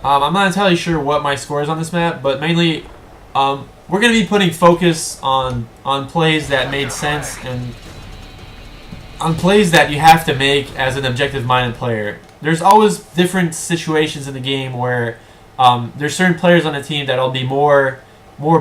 I'm not entirely sure what my score is on this map, but mainly we're going to be putting focus on plays that made sense and on plays that you have to make as an objective-minded player. There's always different situations in the game where there's certain players on the team that'll be more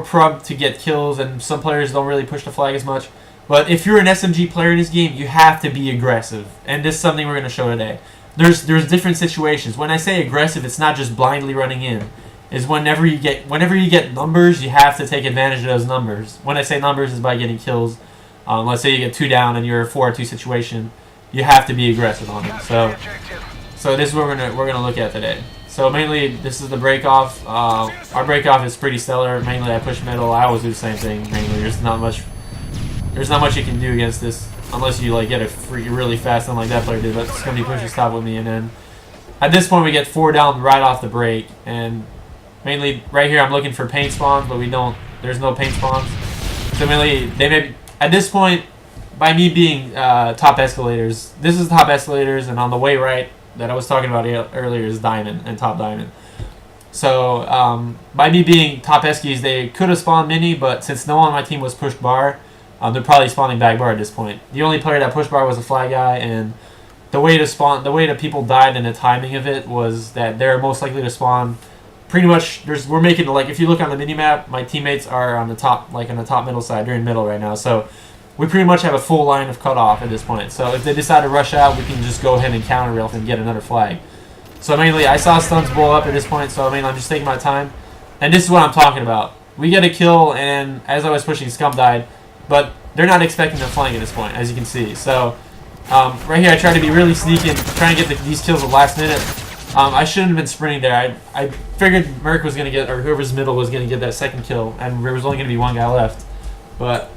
prompt to get kills, and some players don't really push the flag as much. But if you're an SMG player in this game, you have to be aggressive, and this is something we're going to show today. There's different situations. When I say aggressive, it's not just blindly running in. Is whenever you get numbers, you have to take advantage of those numbers. When I say numbers, is by getting kills. Let's say you get 2 down and you're a 4-2 situation, you have to be aggressive on it. So this is what we're gonna look at today. So mainly, this is the break off. Our break off is pretty stellar. Mainly, I push middle. I always do the same thing. Mainly, there's not much you can do against this unless you like get a free really fast one like that player did. But it's gonna be pushing stop with me, and then at this point we get 4 down right off the break. And mainly right here, I'm looking for paint spawns, but we don't. There's no paint spawns. So mainly, they may at this point, by me being top escalators. This is top escalators, and on the way right that I was talking about earlier is diamond and top diamond. So by me being top eskies, they could have spawned mini, but since no one on my team was pushed bar, they're probably spawning back bar at this point. The only player that pushed bar was a flag guy, and the way that people died and the timing of it was that they're most likely to spawn. Pretty much, we're making like if you look on the mini map, my teammates are on the top, like on the top middle side. They're in middle right now, so we pretty much have a full line of cutoff at this point. So if they decide to rush out, we can just go ahead and counter rail and get another flag. So mainly, I saw stuns blow up at this point, so I'm just taking my time. And this is what I'm talking about. We get a kill, and as I was pushing, Scum died. But they're not expecting to flank at this point, as you can see. So right here, I tried to be really sneaky, trying to get these kills at the last minute. I shouldn't have been sprinting there. I figured Merc was going to get, or whoever's middle was going to get that second kill, and there was only going to be one guy left. But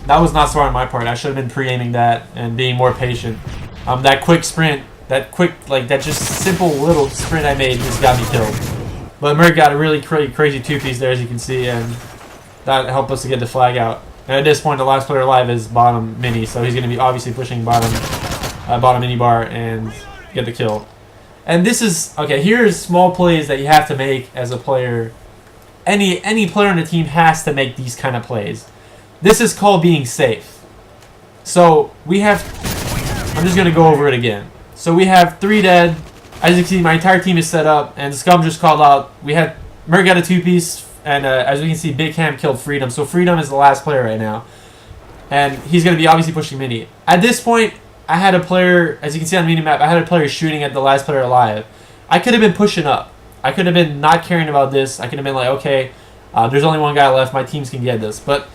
that was not smart on my part. I should have been pre-aiming that and being more patient. That quick sprint, that just simple little sprint I made just got me killed. But Merc got a really crazy two-piece there, as you can see, and that helped us to get the flag out. And at this point, the last player alive is bottom mini, so he's going to be obviously pushing bottom mini bar and get the kill. And this is okay. Here's small plays that you have to make as a player. Any player on the team has to make these kind of plays. This is called being safe. So we have. I'm just going to go over it again. So we have 3 dead. As you can see, my entire team is set up, and Scum just called out. We had Merc got a 2-piece. And as we can see, Big Cam killed Freedom. So Freedom is the last player right now. And he's going to be obviously pushing mini. At this point, I had a player, as you can see on the mini map, I had a player shooting at the last player alive. I could have been pushing up. I could have been not caring about this. I could have been like, okay, there's only one guy left. My teams can get this. But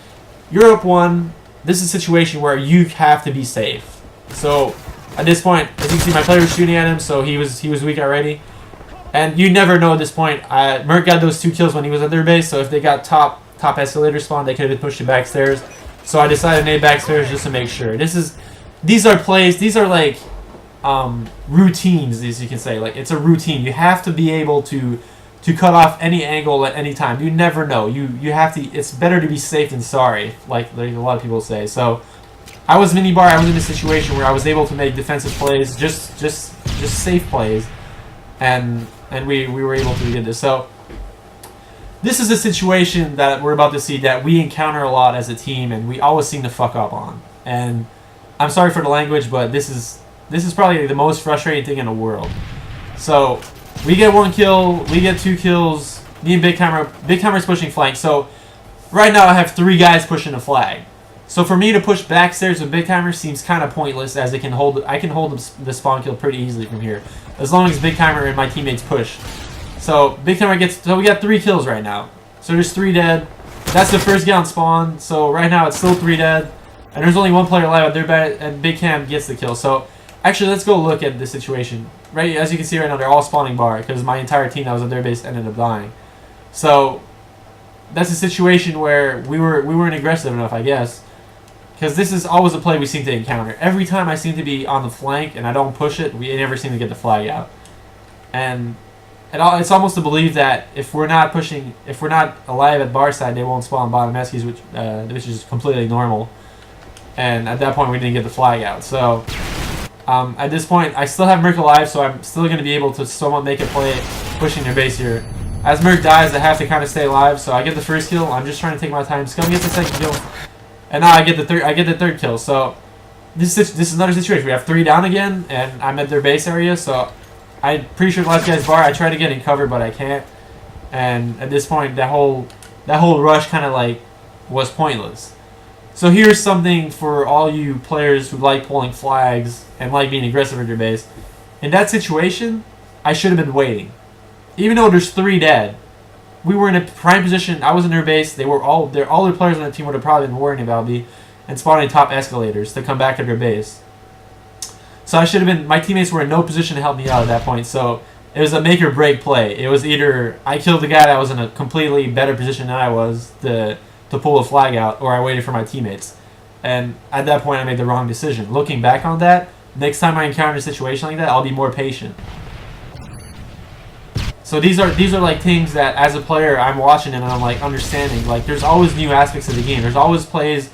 you're up 1. This is a situation where you have to be safe. So at this point, as you can see, my player was shooting at him, so he was weak already. And you never know at this point. Merc got those 2 kills when he was at their base, so if they got top escalator spawn, they could have been pushing backstairs. So I decided to nade backstairs just to make sure. These are plays. These are like routines, as you can say. Like it's a routine. You have to be able to cut off any angle at any time. You never know. You have to. It's better to be safe than sorry, like a lot of people say. So I was mini bar. I was in a situation where I was able to make defensive plays, just safe plays, and we were able to get this. So this is a situation that we're about to see that we encounter a lot as a team, and we always seem to fuck up on. And I'm sorry for the language, but this is probably the most frustrating thing in the world. So we get 1 kill, we get 2 kills. Me and Big Timer's pushing flank. So right now I have 3 guys pushing a flag. So for me to push backstairs with Big Timer seems kind of pointless, as I can hold the spawn kill pretty easily from here, as long as Big Timer and my teammates push. So Big Timer gets. So we got 3 kills right now. So there's 3 dead. That's the first guy on spawn. So right now it's still 3 dead, and there's only 1 player alive. And Big Cam gets the kill. So actually, let's go look at the situation. Right, as you can see right now, they're all spawning bar because my entire team that was at their base ended up dying. So that's a situation where we weren't aggressive enough, I guess. Because this is always a play we seem to encounter. Every time I seem to be on the flank and I don't push it, we never seem to get the flag out. And it's almost to believe that if we're not alive at bar side, they won't spawn bottom eskies, which is completely normal. And at that point, we didn't get the flag out. So At this point, I still have Merc alive, so I'm still going to be able to somewhat make a play pushing their base here. As Merc dies, I have to kind of stay alive, so I get the first kill. I'm just trying to take my time. Scum gets the second kill, and now I get the third kill. So this is another situation. We have 3 down again, and I'm at their base area, so I'm pretty sure the last guy's bar. I try to get in cover, but I can't. And at this point, that whole rush kind of like was pointless. So here's something for all you players who like pulling flags and like being aggressive at your base. In that situation, I should have been waiting. Even though there's 3 dead, we were in a prime position. I was in their base. They were all their players on the team would have probably been worrying about me and spawning top escalators to come back to their base. So I should have been. My teammates were in no position to help me out at that point. So it was a make or break play. It was either I killed the guy that was in a completely better position than I was to pull a flag out, or I waited for my teammates. And at that point, I made the wrong decision. Looking back on that, next time I encounter a situation like that, I'll be more patient. So these are like things that as a player I'm watching and I'm like understanding. Like there's always new aspects of the game. There's always plays.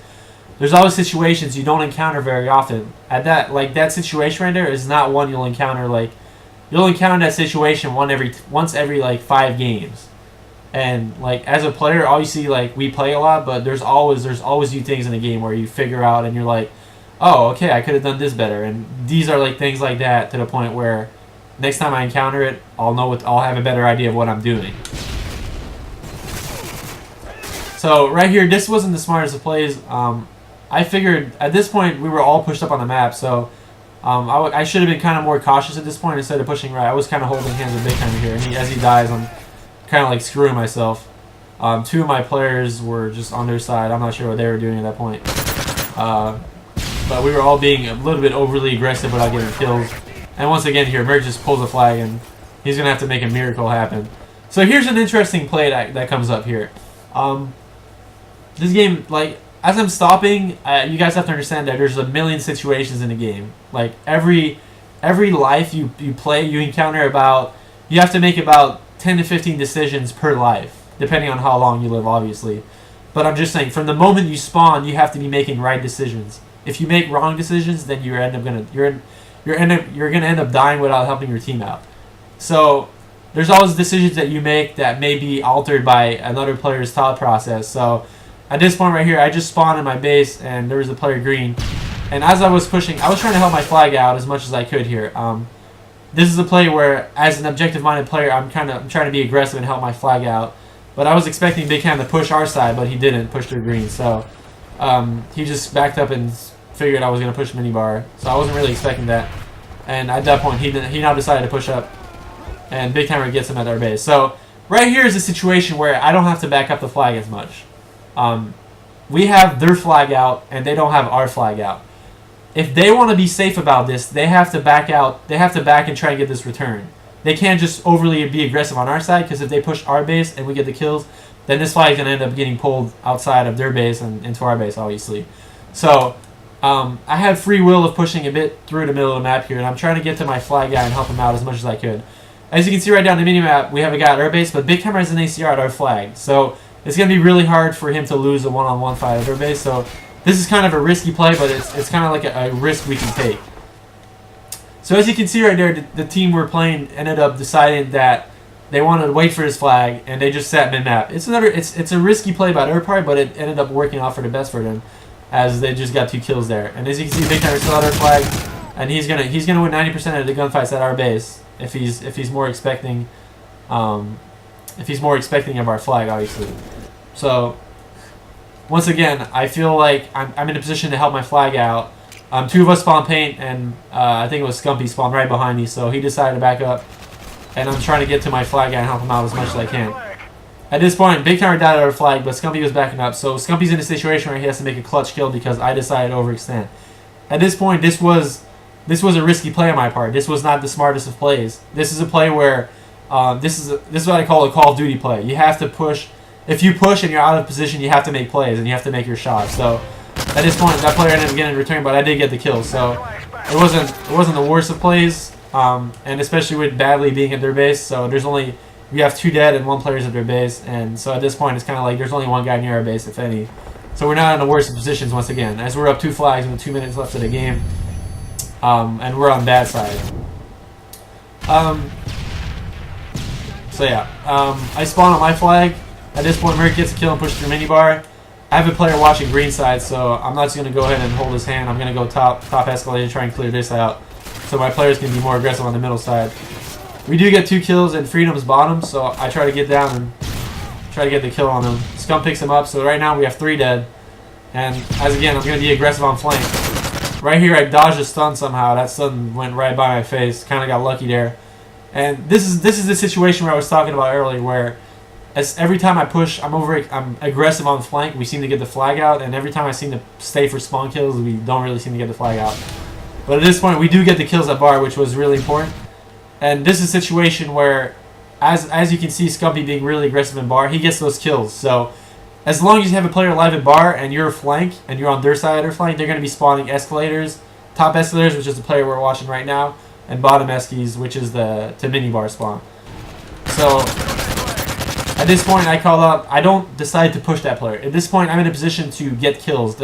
There's always situations you don't encounter very often. At that situation right there is not one you'll encounter. Like you'll encounter that situation once every like 5 games. And like as a player, obviously like we play a lot, but there's always new things in the game where you figure out and you're like, oh, okay, I could have done this better. And these are like things like that to the point where next time I encounter it, I'll have a better idea of what I'm doing. So right here, this wasn't the smartest of plays. I figured at this point we were all pushed up on the map, so I should have been kind of more cautious at this point instead of pushing right. I was kind of holding hands with Big Timer here, and as he dies, I'm kind of like screwing myself. 2 of my players were just on their side. I'm not sure what they were doing at that point. But we were all being a little bit overly aggressive without getting kills. And once again here, Merc just pulls a flag and he's going to have to make a miracle happen. So here's an interesting play that comes up here. This game, like, as I'm stopping, you guys have to understand that there's a million situations in the game. Like, every life you play, you encounter you have to make about 10 to 15 decisions per life, depending on how long you live, obviously. But I'm just saying, from the moment you spawn, you have to be making right decisions. If you make wrong decisions, then you're gonna end up dying without helping your team out. So there's always decisions that you make that may be altered by another player's thought process. So at this point right here, I just spawned in my base, and there was a player green. And as I was pushing, I was trying to help my flag out as much as I could here. This is a play where, as an objective-minded player, I'm trying to be aggressive and help my flag out. But I was expecting Big Cam to push our side, but he didn't push their green. So he just backed up and figured I was going to push minibar. So I wasn't really expecting that. And at that point, he now decided to push up. And Big Timer gets him at our base. So right here is a situation where I don't have to back up the flag as much. We have their flag out, and they don't have our flag out. If they want to be safe about this, they have to back out. They have to back and try and get this return. They can't just overly be aggressive on our side, because if they push our base and we get the kills, then this flag is going to end up getting pulled outside of their base and into our base, obviously. So I had free will of pushing a bit through the middle of the map here, and I'm trying to get to my flag guy and help him out as much as I could. As you can see right down the mini-map, we have a guy at our base, but Big Camera has an ACR at our flag. So it's going to be really hard for him to lose a one-on-one fight at our base. So this is kind of a risky play, but it's kind of like a risk we can take. So as you can see right there, the team we're playing ended up deciding that they wanted to wait for his flag, and they just sat mid-map. It's a risky play by their part, but it ended up working out for the best for them, as they just got 2 kills there. And as you can see, Big Timer still at our flag, and he's gonna win 90% of the gunfights at our base if he's more expecting of our flag, obviously. So once again, I feel like I'm in a position to help my flag out. 2 of us spawned paint, and I think it was Scumpy spawned right behind me, so he decided to back up. And I'm trying to get to my flag guy and help him out as much as I can. At this point, Big Timer died at our flag, but Scumpy was backing up, so Scumpy's in a situation where he has to make a clutch kill because I decided to overextend. At this point, this was a risky play on my part. This was not the smartest of plays. This is a play where this is what I call a Call of Duty play. You have to push. If you push and you're out of position, you have to make plays and you have to make your shots. So at this point, that player ended up getting a return, but I did get the kill. So it wasn't the worst of plays, and especially with Badly being at their base. So we have 2 dead and 1 player's at their base, and so at this point it's kind of like there's only 1 guy near our base, if any. So we're not in the worst of positions once again, as we're up 2 flags with 2 minutes left of the game. and we're on that side. So yeah, I spawn on my flag. At this point, Merc gets a kill and push through minibar. I have a player watching green side, so I'm not just going to go ahead and hold his hand. I'm going to go top escalator, try and clear this out, so my players can be more aggressive on the middle side. We do get 2 kills in Freedom's bottom, so I try to get down and try to get the kill on him. Scum picks him up, so right now we have 3 dead. And as again, I'm going to be aggressive on flank. Right here, I dodged a stun somehow. That stun went right by my face. Kind of got lucky there. And this is the situation where I was talking about earlier, where every time I push, I'm aggressive on flank. We seem to get the flag out, and every time I seem to stay for spawn kills, we don't really seem to get the flag out. But at this point, we do get the kills at bar, which was really important. And this is a situation where, as you can see, Scumpy being really aggressive in bar, he gets those kills. So as long as you have a player alive in bar and you're flank and you're on their side of their flank, they're going to be spawning escalators, top escalators, which is the player we're watching right now, and bottom eskies, which is the mini bar spawn. So at this point, I call out. I don't decide to push that player. At this point, I'm in a position to get kills.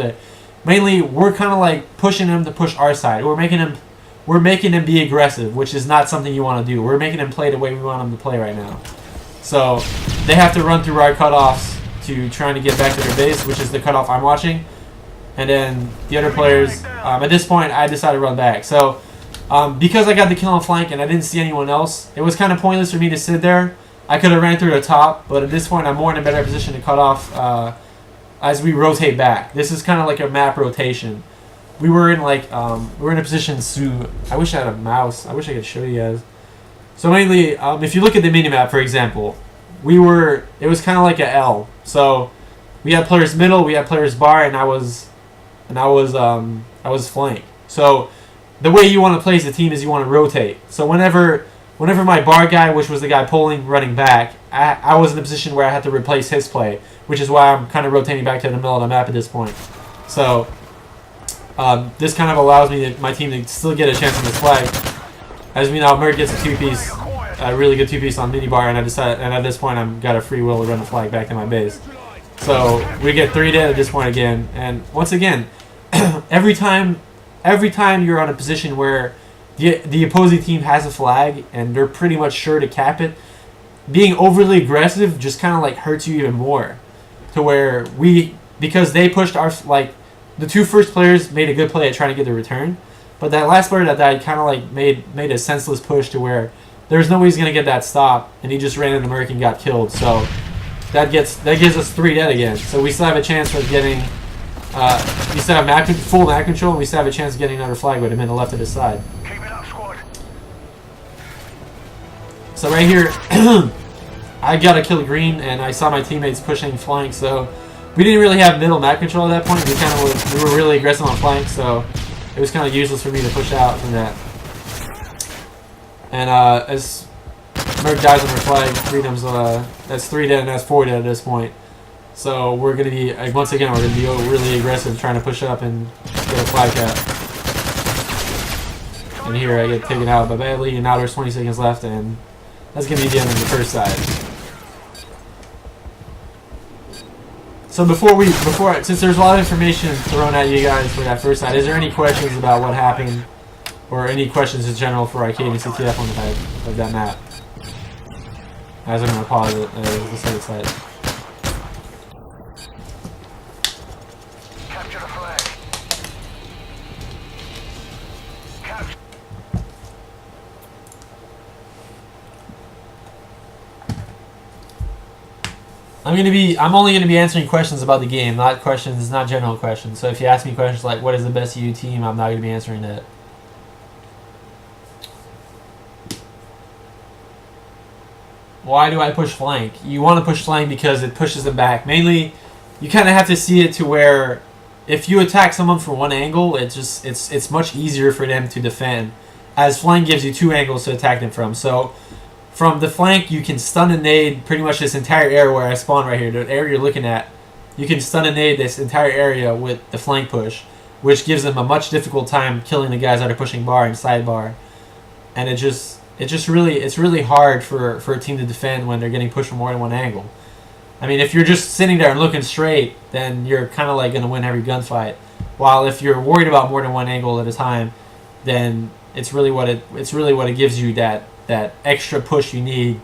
Mainly, we're kind of like pushing him to push our side. We're making him be aggressive, which is not something you want to do. We're making him play the way we want him to play right now. So they have to run through our cutoffs to trying to get back to their base, which is the cutoff I'm watching. And then the other players, at this point, I decided to run back. So because I got the kill on flank and I didn't see anyone else, it was kind of pointless for me to sit there. I could have ran through the top, but at this point, I'm more in a better position to cut off as we rotate back. This is kind of like a map rotation. We were in like we're in a position to. I wish I had a mouse. I wish I could show you guys. So mainly, if you look at the minimap, for example, it was kind of like a L. So we had players middle, we had players bar, and I was flank. So the way you want to play as a team is you want to rotate. So whenever my bar guy, which was the guy pulling, running back, I was in a position where I had to replace his play, which is why I'm kind of rotating back to the middle of the map at this point. So this kind of allows my team to still get a chance on this flag. As we know, Merc gets a 2-piece, a really good 2-piece on minibar, and at this point I've got a free will to run the flag back to my base. So we get 3 dead at this point again, and once again, every time you're on a position where the opposing team has a flag and they're pretty much sure to cap it, being overly aggressive just kind of like hurts you even more. To where because they pushed the 2 first players made a good play at trying to get the return, but that last player that died kind of like made a senseless push to where there's no way he's gonna get that stop, and he just ran into Merc and got killed. So that gives us 3 dead again. So we still have a chance of getting we still have full map control, and we still have a chance of getting another flag with him in the left of his side. So right here, I got to kill green, and I saw my teammates pushing flank, so we didn't really have middle map control at that point. We were really aggressive on flank, so it was kind of useless for me to push out from that. And as Merc dies on their flag, Freedom's that's 3 dead and that's 4 dead at this point. So we're gonna be once again really aggressive, trying to push up and get a flag cap. And here I get taken out by badly, and now there's 20 seconds left, and that's gonna be the end of the first side. So since there's a lot of information thrown at you guys for that first side, is there any questions about what happened, or any questions in general for arkaden and CTF on the type of that map? As I'm gonna pause it, the second side. I'm only gonna be answering questions about the game, not general questions. So if you ask me questions like what is the best EU team, I'm not gonna be answering that. Why do I push flank? You want to push flank because it pushes them back. Mainly, you kind of have to see it to where if you attack someone from one angle, it's much easier for them to defend, as flank gives you 2 angles to attack them from. So from the flank, you can stun and nade pretty much this entire area where I spawn right here. The area you're looking at, you can stun and nade this entire area with the flank push, which gives them a much difficult time killing the guys that are pushing bar and sidebar. And it's really hard for a team to defend when they're getting pushed from more than one angle. I mean, if you're just sitting there and looking straight, then you're kind of like going to win every gunfight. While if you're worried about more than one angle at a time, then it's really what it gives you that extra push you need